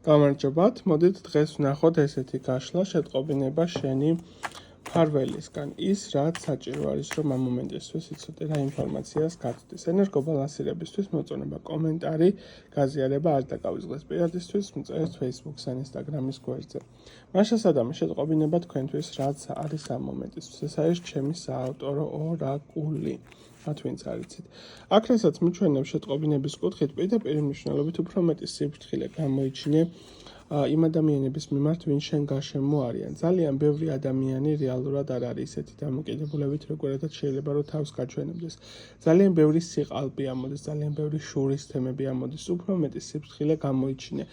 გამარჯობათ, მოდით დღეს ვნახოთ ესეთი გაშლა შეტყობინება შენი ფარველისგან. ის რაც საჭირო არის, რომ ამ მომენტისთვის იცოდე რა ინფორმაციას გაცდის. ენერგობალანსირებისთვის მოწონება, კომენტარი, გაზიარება არ დაკავიზღეს. პირადისთვის მწერთ Facebook-ს ან Instagram-ის გვერდზე. მაშასადამე შეტყობინება თქვენთვის რაც არის ამ მომენტისთვის. ეს არის ჩემი საავტორო ორაკული. მათ ვინც არიცით. აქ რასაც მიჩვენებს შეტყობინების კუთხით, პირდაპირ მნიშვნელობით უფრო მეტი სიფრთხილე გამოიჩინე იმ ადამიანების მიმართ, ვინც შენ გარშემო არიან. ძალიან ბევრი ადამიანი რეალურად არ არის ისეთი დამოკიდებულებით, როგორადაც შეიძლება რომ თავს გაჩვენებდეს. ძალიან ბევრი სიყალბე ამოდის, ძალიან ბევრი შურის თემები ამოდის, უფრო მეტი სიფრთხილე გამოიჩინე.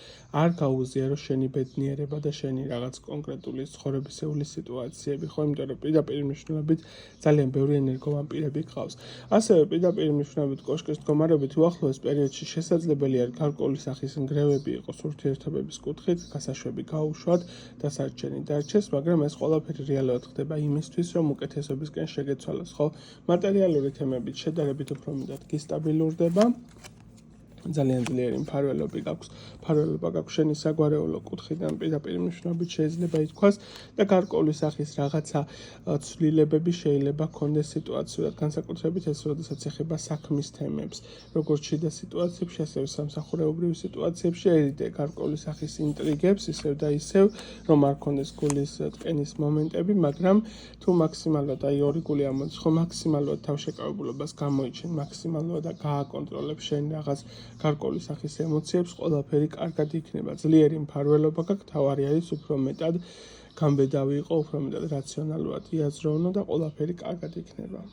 არ გაუზიარო შენი ბედნიერება და შენი რაღაც კონკრეტული ცხოვრებისეული სიტუაციები, ხო, იმიტომ რომ პირდაპირ მნიშვნელობით ძალიან ბევრი ენერგოვამპირები გყავს. ასევე პირდაპირ მნიშვნელობით კოშკის მდგომარეობით უახლოეს პერიოდში შესაძლებელი არის გარკვეული სახის ნგრევები იყოს ურთიერთობების კუთხით, გასაშვები გაუშვათ, დასარჩენი დარჩეს, მაგრამ ეს ყველაფერი რეალურად ხდება იმისთვის, რომ უკეთესობისკენ შეგეცვალოს, ხო? მატერიალური თემებით შედარებით უფრო მეტად გისტაბილურდება. ძალიან ძლიერი მფარველობა გაქვს შენი საგვარეულო კუთხიდან პირდაპირ მნიშვნელობით შეიძლება ითქვას და გარკვეული სახის რაღაცა ცვლილებები შეიძლება გქონდეს სიტუაციურად, განსაკუთრებით ეს როდესაც ეხება საქმის თემებს, როგორც შიდა სიტუაციებში, ასევე სამსახურეობრივ სიტუაციებში ერიდე გარკვეული სახის ინტრიგებს, ისევ და ისევ, რომ არ გქონდეს გულის ტკენის მომენტები, მაგრამ თუ მაქსიმალურად აი ორი გული ამოდის, ხო მაქსიმალურად თავშეკავებულობას გამოიჩენ, მაქსიმალურად გააკონტროლებ შენ რაღაც გარკვეული სახის ემოციებს, ყველაფერი კარგად იქნება. ძლიერი მფარველობა გაქვს, თავარი არის უფრო მეტად გამბედავი იყო, უფრო მეტად რაციონალურად იაზროვნო და ყველაფერი კარგად იქნება.